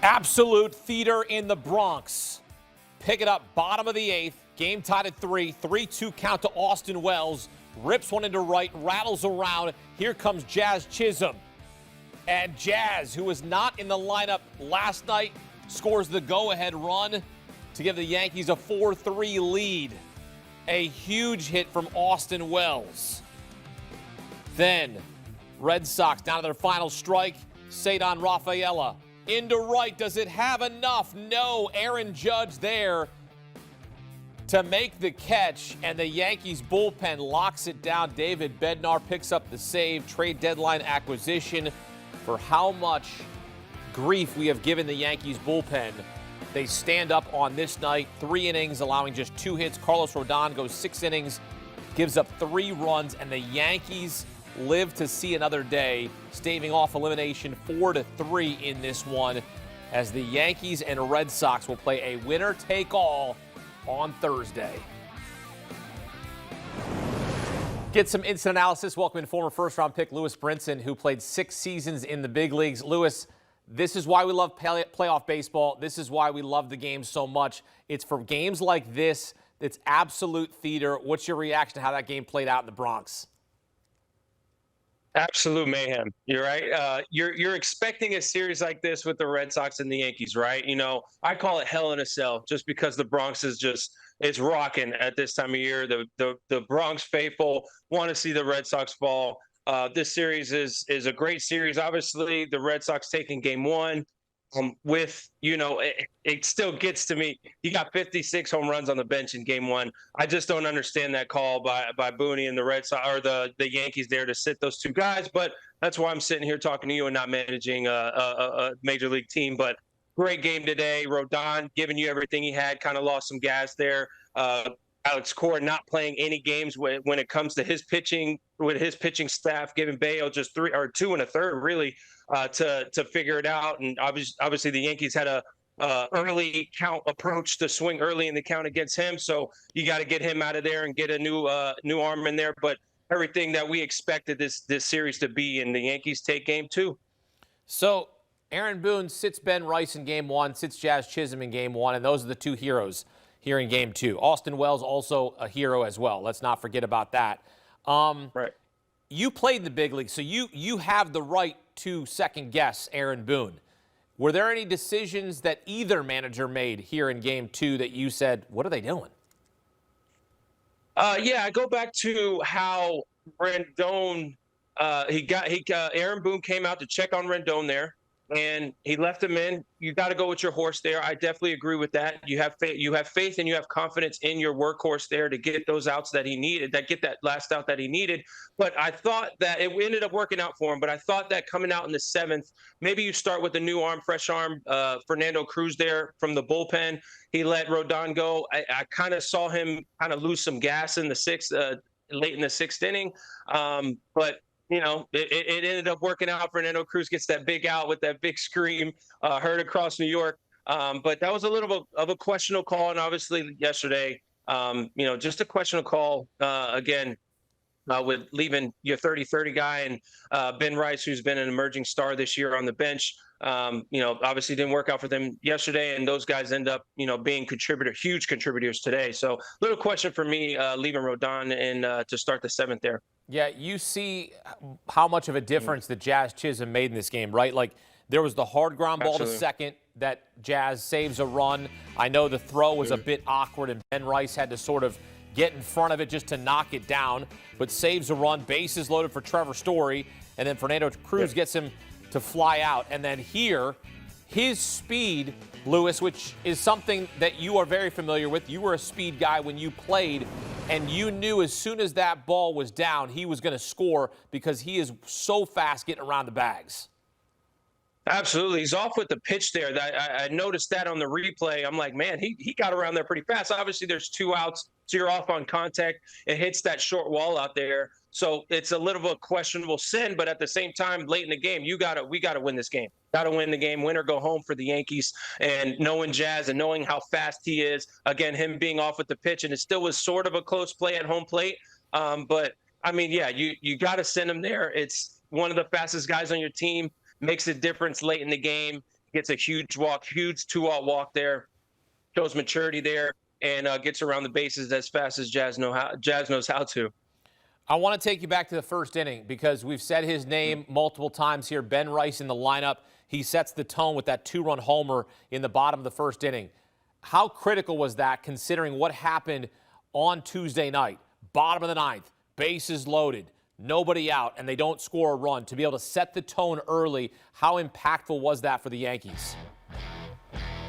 Absolute theater in the Bronx. Pick it up, bottom of the eighth. Game tied at 3. 3-2 count to Austin Wells. Rips one into right, rattles around. Here comes Jazz Chisholm. And Jazz, who was not in the lineup last night, scores the go-ahead run to give the Yankees a 4-3 lead. A huge hit from Austin Wells. Then, Red Sox down to their final strike. Cedar Rafaela into right. Does it have enough? No. Aaron Judge there to make the catch, and the Yankees bullpen locks it down. David Bednar picks up the save. Trade deadline acquisition. For how much grief we have given the Yankees bullpen, they stand up on this night. 3 innings, allowing just 2 hits. Carlos Rodon goes 6 innings, gives up 3 runs, and the Yankees live to see another day, staving off elimination 4-3 in this one, as the Yankees and Red Sox will play a winner-take-all on Thursday. Get some instant analysis. Welcome in former first-round pick Lewis Brinson, who played 6 seasons in the big leagues. Lewis, this is why we love playoff baseball. This is why we love the game so much. It's for games like this that's absolute theater. What's your reaction to how that game played out in the Bronx? Absolute mayhem. You're right. You're expecting a series like this with the Red Sox and the Yankees, right? You know, I call it hell in a cell just because the Bronx is it's rocking at this time of year. The Bronx faithful want to see the Red Sox fall. This series is a great series. Obviously, the Red Sox taking game 1. With, you know, it still gets to me. You got 56 home runs on the bench in game 1. I just don't understand that call by Boone and the Red Sox or the Yankees there to sit those 2 guys. But that's why I'm sitting here talking to you and not managing a major league team. But great game today. Rodon giving you everything he had, kind of lost some gas there. Alex Cora not playing any games when it comes to his pitching, with his pitching staff, giving Bayo just 3 or 2 1/3 really to figure it out. And obviously the Yankees had a early count approach to swing early in the count against him. So you got to get him out of there and get a new arm in there. But everything that we expected this series to be, and the Yankees take game 2. So Aaron Boone sits Ben Rice in game 1, sits Jazz Chisholm in game 1, and those are the 2 heroes here in game 2. Austin Wells also a hero as well. Let's not forget about that. Right. You played in the big league, so you have the right to second guess Aaron Boone. Were there any decisions that either manager made here in game 2 that you said, what are they doing? Yeah, I go back to how Rendon, Aaron Boone came out to check on Rendon there, and he left him in. You got to go with your horse there. I definitely agree with that. You have faith and you have confidence in your workhorse there to get those outs that he needed, get that last out that he needed. But I thought that it ended up working out for him. But I thought that coming out in the 7th, maybe you start with a new arm, fresh arm, Fernando Cruz there from the bullpen. He let Rodon go. I kind of saw him kind of lose some gas in the 6th, late in the 6th inning. But you know, it ended up working out. Fernando Cruz gets that big out with that big scream heard across New York. But that was a little of a questionable call. And obviously yesterday, you know, just a questionable call again with leaving your 30-30 guy and Ben Rice, who's been an emerging star this year on the bench. You know, obviously didn't work out for them yesterday, and those guys end up, you know, being huge contributors today. So little question for me leaving Rodon and to start the 7th there. Yeah, you see how much of a difference that Jazz Chisholm made in this game, right? Like, there was the hard ground ball to second that Jazz saves a run. I know the throw was a bit awkward, and Ben Rice had to sort of get in front of it just to knock it down, but saves a run, bases loaded for Trevor Story, and then Fernando Cruz gets him to fly out. And then here, his speed, Lewis, which is something that you are very familiar with. You were a speed guy when you played, and you knew as soon as that ball was down, he was going to score because he is so fast getting around the bags. Absolutely. He's off with the pitch there. I noticed that on the replay. I'm like, man, he got around there pretty fast. Obviously, there's 2 outs, so you're off on contact. It hits that short wall out there. So it's a little bit of a questionable sin, but at the same time, late in the game, we got to win this game. Got to win the game, win or go home for the Yankees. And knowing Jazz and knowing how fast he is, again, him being off with the pitch, and it still was sort of a close play at home plate. But, I mean, yeah, you got to send him there. It's one of the fastest guys on your team, makes a difference late in the game. gets a huge walk, huge 2-out walk there, shows maturity there, and gets around the bases as fast as Jazz knows how to. I want to take you back to the first inning because we've said his name multiple times here. Ben Rice in the lineup. He sets the tone with that 2-run homer in the bottom of the first inning. How critical was that considering what happened on Tuesday night? Bottom of the ninth, bases loaded, nobody out, and they don't score a run. To be able to set the tone early, how impactful was that for the Yankees?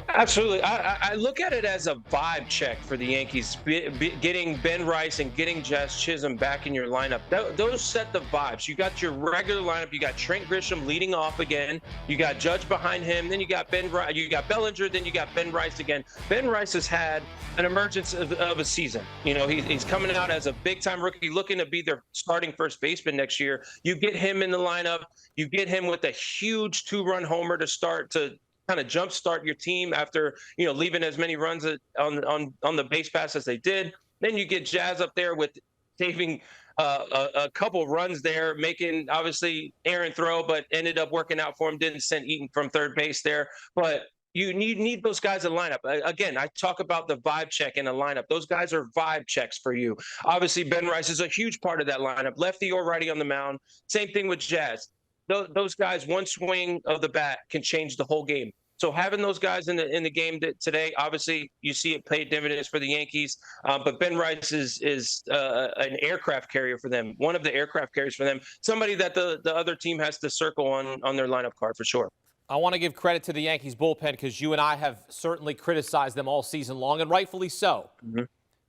Absolutely. I look at it as a vibe check for the Yankees. Getting Ben Rice and getting Jazz Chisholm back in your lineup, those set the vibes. You got your regular lineup. You got Trent Grisham leading off again. You got Judge behind him. Then you got you got Bellinger. Then you got Ben Rice again. Ben Rice has had an emergence of a season. You know, he's coming out as a big-time rookie, looking to be their starting first baseman next year. You get him in the lineup. You get him with a huge 2-run homer to start to kind of jumpstart your team after, you know, leaving as many runs on the base pass as they did. Then you get Jazz up there with saving a couple runs there, making obviously Aaron throw, but ended up working out for him. Didn't send Eaton from third base there, but you need those guys in lineup. Again, I talk about the vibe check in a lineup. Those guys are vibe checks for you. Obviously, Ben Rice is a huge part of that lineup, lefty or righty on the mound. Same thing with Jazz. Those guys, one swing of the bat can change the whole game. So having those guys in the game today, obviously you see it paid dividends for the Yankees. But Ben Rice is an aircraft carrier for them, one of the aircraft carriers for them, somebody that the other team has to circle on their lineup card for sure. I want to give credit to the Yankees bullpen because you and I have certainly criticized them all season long, and rightfully so. Mm-hmm.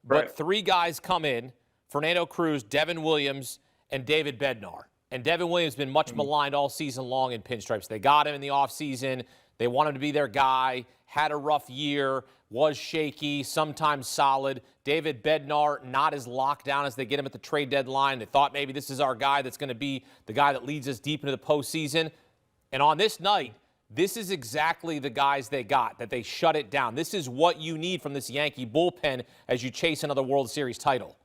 But 3 guys come in, Fernando Cruz, Devin Williams, and David Bednar. And Devin Williams has been much maligned all season long in pinstripes. They got him in the offseason. They want him to be their guy, had a rough year, was shaky, sometimes solid. David Bednar, not as locked down as they get him at the trade deadline. They thought maybe this is our guy that's going to be the guy that leads us deep into the postseason. And on this night, this is exactly the guys they got, that they shut it down. This is what you need from this Yankee bullpen as you chase another World Series title.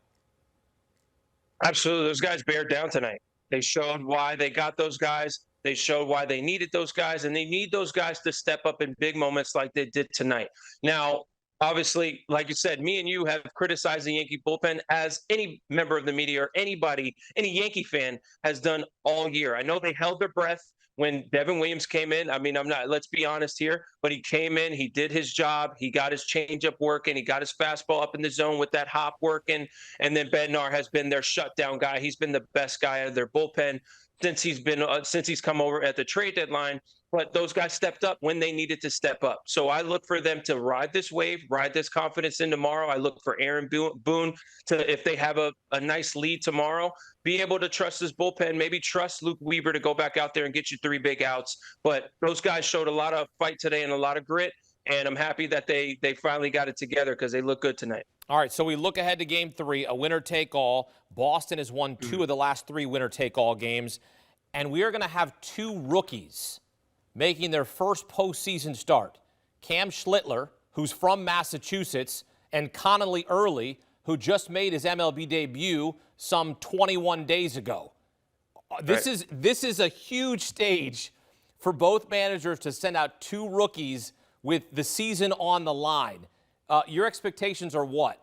Absolutely. Those guys bared down tonight. They showed why they got those guys. They showed why they needed those guys, and they need those guys to step up in big moments like they did tonight. Now, obviously, like you said, me and you have criticized the Yankee bullpen as any member of the media or anybody, any Yankee fan has done all year. I know they held their breath when Devin Williams came in. I mean, let's be honest here, but he came in, he did his job, he got his changeup working, he got his fastball up in the zone with that hop working, and then Bednar has been their shutdown guy. He's been the best guy out of their bullpen since he's come over at the trade deadline. But those guys stepped up when they needed to step up. So I look for them to ride this wave, ride this confidence in tomorrow. I look for Aaron Boone to, if they have a nice lead tomorrow, be able to trust this bullpen, maybe trust Luke Weaver to go back out there and get you 3 big outs. But those guys showed a lot of fight today and a lot of grit, and I'm happy that they finally got it together because they look good tonight. All right, so we look ahead to Game 3, a winner-take-all. Boston has won 2 of the last 3 winner-take-all games, and we are going to have 2 rookies making their first postseason start. Cam Schlittler, who's from Massachusetts, and Connolly Early, who just made his MLB debut some 21 days ago. This is a huge stage for both managers to send out 2 rookies with the season on the line. Your expectations are what?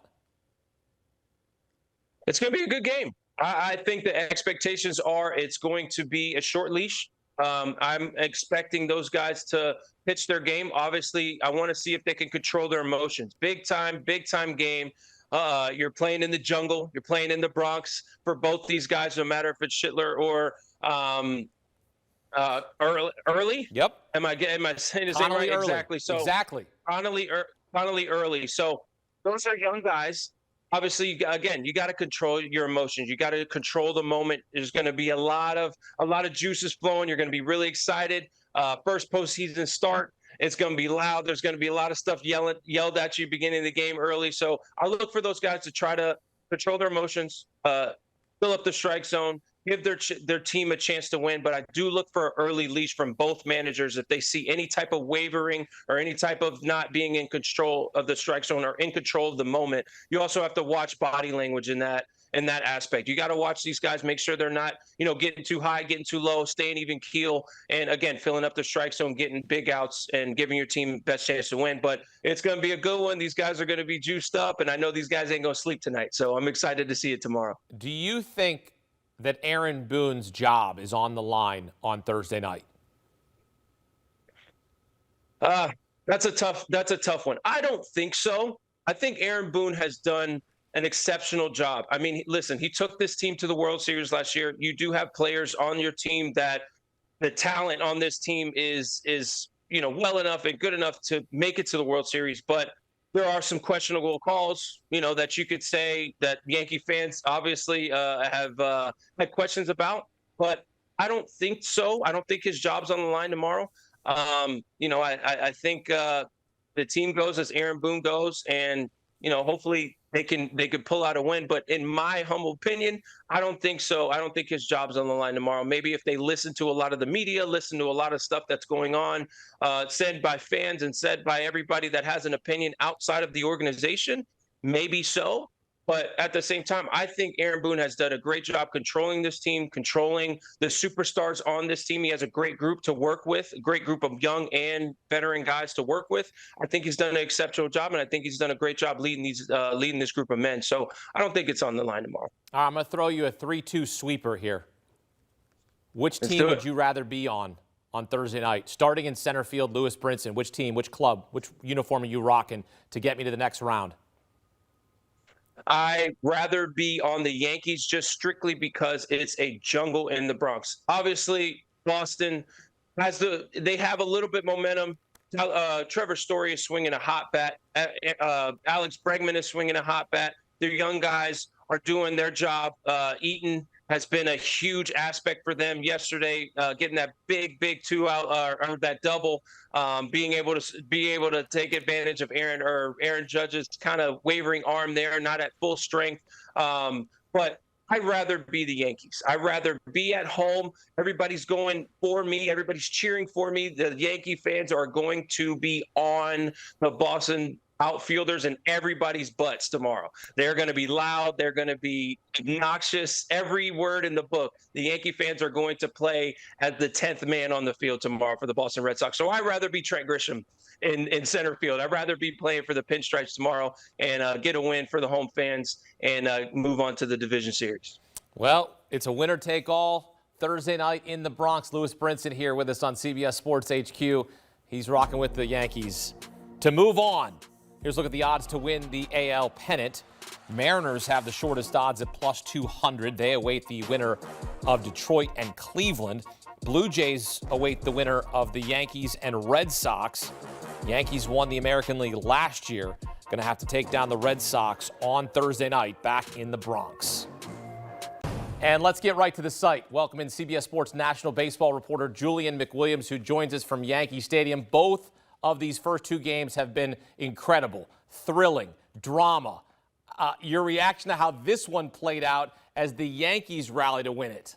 It's going to be a good game. I think the expectations are it's going to be a short leash. I'm expecting those guys to pitch their game. Obviously, I want to see if they can control their emotions. Big time game. You're playing in the jungle. You're playing in the Bronx for both these guys, no matter if it's Schlittler or Early. Yep. Am I saying his name right? Early. Exactly. So exactly. Connolly Early. So those are young guys. Obviously, again, you got to control your emotions. You got to control the moment. There's going to be a lot of juices flowing. You're going to be really excited. First postseason start. It's going to be loud. There's going to be a lot of stuff yelled at you beginning of the game early. So I look for those guys to try to control their emotions, fill up the strike zone, give their team a chance to win. But I do look for an early leash from both managers if they see any type of wavering or any type of not being in control of the strike zone or in control of the moment. You also have to watch body language in that in that aspect. You got to watch these guys, make sure they're not, getting too high, getting too low, staying even keel, and again, filling up the strike zone, getting big outs, and giving your team best chance to win. But it's going to be a good one. These guys are going to be juiced up, and I know these guys ain't going to sleep tonight, so I'm excited to see it tomorrow. Do you think that Aaron Boone's job is on the line on Thursday night? That's a tough one. I don't think so. I think Aaron Boone has done an exceptional job. I mean, listen, he took this team to the World Series last year. You do have players on your team that the talent on this team is well enough and good enough to make it to the World Series, but there are some questionable calls, that you could say that Yankee fans obviously have had questions about, but I don't think so. I don't think his job's on the line tomorrow. I think the team goes as Aaron Boone goes, and hopefully they can pull out a win. But in my humble opinion, I don't think so. I don't think his job's on the line tomorrow. Maybe if they listen to a lot of the media, listen to a lot of stuff that's going on, said by fans and said by everybody that has an opinion outside of the organization, maybe so. But at the same time, I think Aaron Boone has done a great job controlling this team, controlling the superstars on this team. He has a great group to work with, a great group of young and veteran guys to work with. I think he's done an exceptional job, and I think he's done a great job leading this group of men. So I don't think it's on the line tomorrow. I'm going to throw you a 3-2 sweeper here. Which team would you rather be on Thursday night? Starting in center field, Lewis Brinson. Which team, which club, which uniform are you rocking to get me to the next round? I'd rather be on the Yankees just strictly because it's a jungle in the Bronx. Obviously, Boston they have a little bit momentum. Trevor Story is swinging a hot bat. Alex Bregman is swinging a hot bat. Their young guys are doing their job. Eaton has been a huge aspect for them yesterday, getting that big 2-out or that double, being able to take advantage of Aaron Judge's kind of wavering arm there, not at full strength. But I'd rather be the Yankees. I'd rather be at home. Everybody's going for me. Everybody's cheering for me. The Yankee fans are going to be on the Boston outfielders and everybody's butts tomorrow. They're going to be loud. They're going to be obnoxious. Every word in the book. The Yankee fans are going to play as the 10th man on the field tomorrow for the Boston Red Sox. So I'd rather be Trent Grisham in center field. I'd rather be playing for the Pinstripes tomorrow and get a win for the home fans and move on to the division series. Well, it's a winner take all Thursday night in the Bronx. Lewis Brinson here with us on CBS Sports HQ. He's rocking with the Yankees. To move on, here's a look at the odds to win the AL pennant. Mariners have the shortest odds at plus 200. They await the winner of Detroit and Cleveland. Blue Jays await the winner of the Yankees and Red Sox. Yankees won the American League last year. Going to have to take down the Red Sox on Thursday night back in the Bronx. And let's get right to the site. Welcome in CBS Sports national baseball reporter Julian McWilliams, who joins us from Yankee Stadium. Both of these first two games have been incredible, thrilling, drama. Your reaction to how this one played out as the Yankees rally to win it?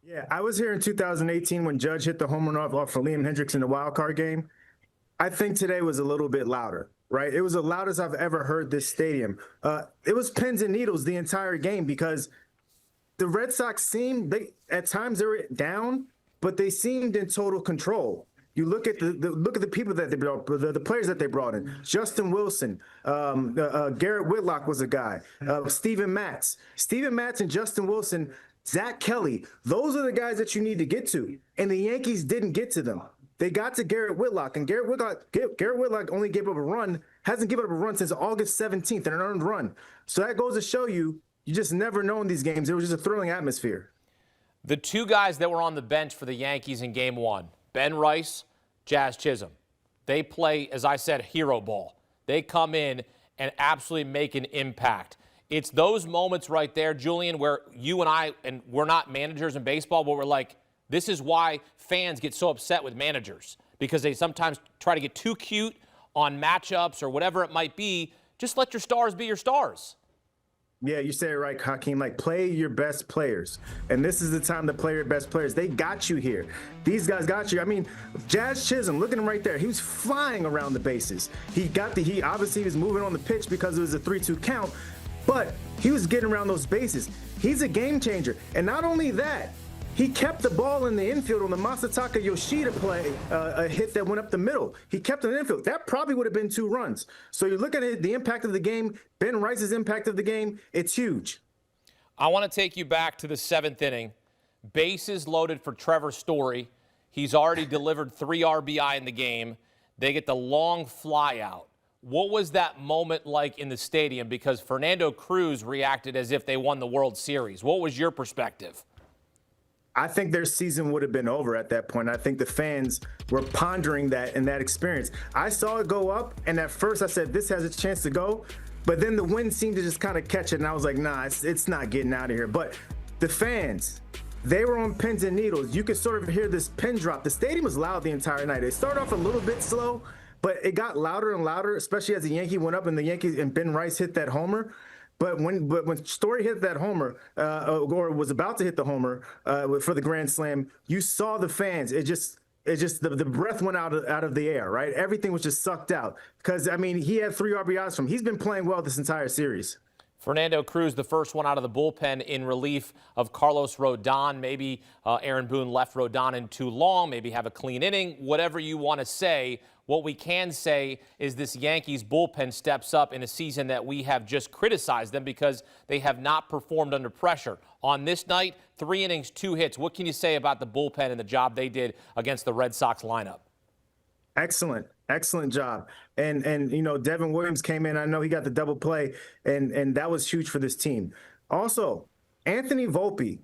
Yeah, I was here in 2018 when Judge hit the home run off for Liam Hendricks in the wild card game. I think today was a little bit louder, right? It was the loudest I've ever heard this stadium. It was pins and needles the entire game because the Red Sox at times they were down, but they seemed in total control. You look at the people that they brought, the players that they brought in. Justin Wilson, Garrett Whitlock was a guy. Steven Matz and Justin Wilson, Zach Kelly. Those are the guys that you need to get to, and the Yankees didn't get to them. They got to Garrett Whitlock, and Garrett Whitlock only gave up a run, hasn't given up a run since August 17th, an earned run. So that goes to show you just never know in these games. It was just a thrilling atmosphere. The two guys that were on the bench for the Yankees in Game 1, Ben Rice, Jazz Chisholm, they play, as I said, hero ball. They come in and absolutely make an impact. It's those moments right there, Julian, where you and I, and we're not managers in baseball, but we're like, this is why fans get so upset with managers, because they sometimes try to get too cute on matchups or whatever it might be. Just let your stars be your stars. Yeah, you say it right, Hakeem. Like, play your best players. And this is the time to play your best players. They got you here. These guys got you. I mean, Jazz Chisholm, look at him right there. He was flying around the bases. He obviously was moving on the pitch because it was a 3-2 count. But He was getting around those bases. He's a game changer. And not only that, he kept the ball in the infield on the Masataka Yoshida play, a hit that went up the middle. He kept it in the infield. That probably would have been 2 runs. So you look at it, the impact of the game, Ben Rice's impact of the game, it's huge. I want to take you back to the 7th inning. Bases loaded for Trevor Story. He's already delivered 3 RBI in the game. They get the long fly out. What was that moment like in the stadium? Because Fernando Cruz reacted as if they won the World Series. What was your perspective? I think their season would have been over at that point. I think the fans were pondering that and that experience. I saw it go up, and at first I said, this has a chance to go. But then the wind seemed to just kind of catch it, and I was like, nah, it's not getting out of here. But the fans, they were on pins and needles. You could sort of hear this pin drop. The stadium was loud the entire night. It started off a little bit slow, but it got louder and louder, especially as the Yankee went up and the Yankees and Ben Rice hit that homer. But when Story hit that homer, or was about to hit the homer for the grand slam, you saw the fans. It just the breath went out of the air, right? Everything was just sucked out because I mean he had 3 RBIs from him. He's been playing well this entire series. Fernando Cruz, the first one out of the bullpen in relief of Carlos Rodon. Maybe Aaron Boone left Rodon in too long. Maybe have a clean inning. Whatever you want to say. What we can say is this Yankees bullpen steps up in a season that we have just criticized them because they have not performed under pressure. On this night, 3 innings, 2 hits. What can you say about the bullpen and the job they did against the Red Sox lineup? Excellent job. And you know, Devin Williams came in. I know he got the double play, and that was huge for this team. Also, Anthony Volpe.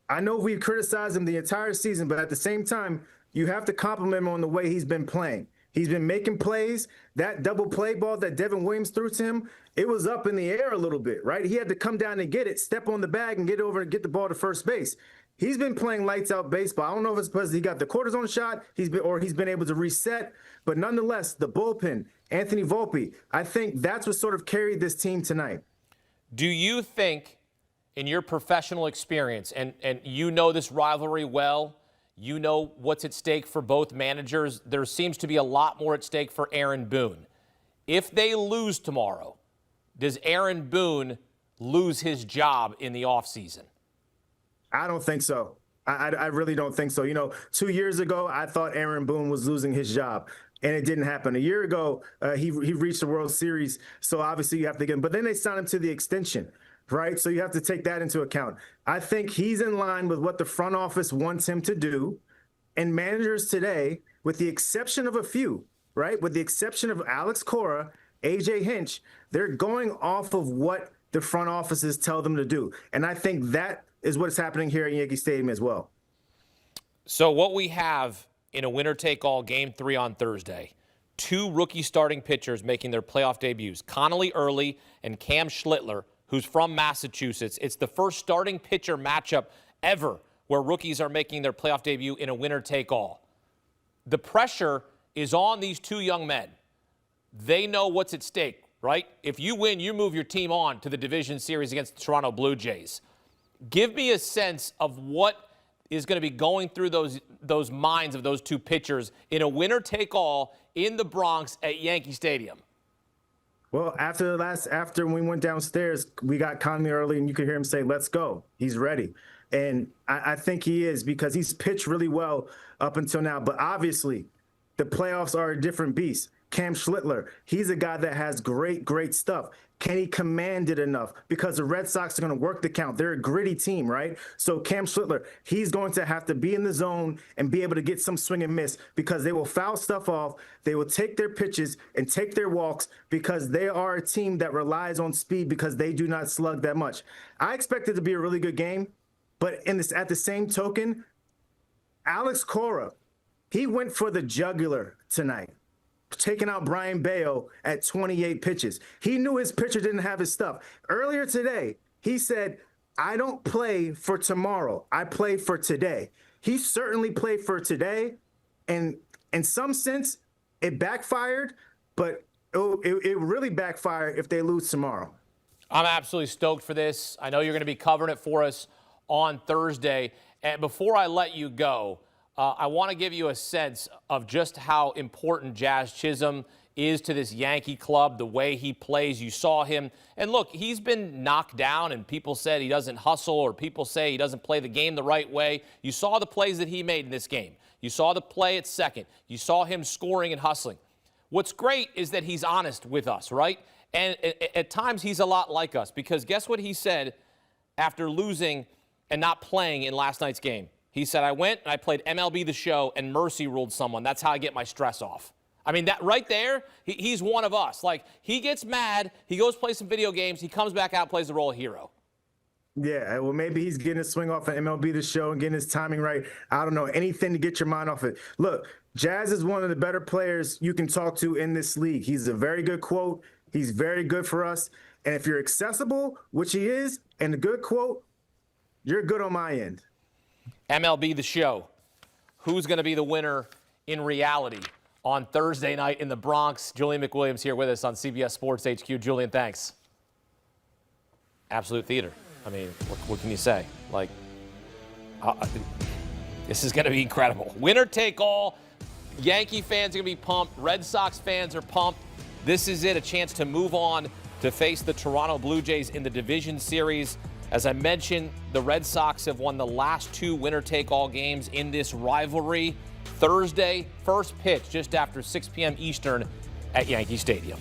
I know we've criticized him the entire season, but at the same time, you have to compliment him on the way he's been playing. He's been making plays. That double play ball that Devin Williams threw to him, it was up in the air a little bit, right? He had to come down and get it, step on the bag, and get over and get the ball to first base. He's been playing lights out baseball. I don't know if it's because he got the cortisone shot, he's been able to reset, but nonetheless, the bullpen, Anthony Volpe, I think that's what sort of carried this team tonight. Do you think, in your professional experience, and you know this rivalry well, you know what's at stake for both managers. There seems to be a lot more at stake for Aaron Boone. If they lose tomorrow, does Aaron Boone lose his job in the offseason? I don't think so. I really don't think so. You know, 2 years ago, I thought Aaron Boone was losing his job, and it didn't happen. A year ago, he reached the World Series, so obviously you have to get him. But then they signed him to the extension. Right? So you have to take that into account. I think he's in line with what the front office wants him to do. And managers today, with the exception of a few, right? With the exception of Alex Cora, AJ Hinch, they're going off of what the front offices tell them to do. And I think that is what's happening here at Yankee Stadium as well. So what we have in a winner-take-all Game 3 on Thursday, 2 rookie starting pitchers making their playoff debuts, Connolly Early and Cam Schlittler, who's from Massachusetts. It's the first starting pitcher matchup ever where rookies are making their playoff debut in a winner-take-all. The pressure is on these 2 young men. They know what's at stake, right? If you win, you move your team on to the division series against the Toronto Blue Jays. Give me a sense of what is going to be going through those minds of those 2 pitchers in a winner-take-all in the Bronx at Yankee Stadium. Well, after we went downstairs, we got Conley early, and you could hear him say, let's go. He's ready. And I think he is because he's pitched really well up until now. But obviously, the playoffs are a different beast. Cam Schlittler, he's a guy that has great stuff. Can he command it enough? Because the Red Sox are going to work the count. They're a gritty team, right? So Cam Schlittler, he's going to have to be in the zone and be able to get some swing and miss because they will foul stuff off. They will take their pitches and take their walks because they are a team that relies on speed because they do not slug that much. I expect it to be a really good game, but at the same token, Alex Cora, he went for the jugular tonight, taking out Brian Bayo at 28 pitches. He knew his pitcher didn't have his stuff. Earlier today, he said, I don't play for tomorrow. I play for today. He certainly played for today, and in some sense, it backfired, but it really backfired if they lose tomorrow. I'm absolutely stoked for this. I know you're going to be covering it for us on Thursday. And before I let you go, I want to give you a sense of just how important Jazz Chisholm is to this Yankee club, the way he plays. You saw him. And look, he's been knocked down, and people said he doesn't hustle, or people say he doesn't play the game the right way. You saw the plays that he made in this game. You saw the play at second. You saw him scoring and hustling. What's great is that he's honest with us, right? And at times he's a lot like us, because guess what he said after losing and not playing in last night's game? He said, I went and I played MLB The Show and mercy ruled someone. That's how I get my stress off. I mean, that right there, he's one of us. Like, he gets mad, he goes play some video games, he comes back out, plays the role of hero. Yeah, well, maybe he's getting his swing off of MLB The Show and getting his timing right. I don't know, anything to get your mind off it. Look, Jazz is one of the better players you can talk to in this league. He's a very good quote. He's very good for us. And if you're accessible, which he is, and a good quote, you're good on my end. MLB The Show. Who's going to be the winner in reality on Thursday night in the Bronx? Julian McWilliams here with us on CBS Sports HQ. Julian, thanks. Absolute theater. I mean, what can you say? Like, this is going to be incredible. Winner take all. Yankee fans are going to be pumped. Red Sox fans are pumped. This is it, a chance to move on to face the Toronto Blue Jays in the division series. As I mentioned, the Red Sox have won the last two winner-take-all games in this rivalry. Thursday, first pitch just after 6 p.m. Eastern at Yankee Stadium.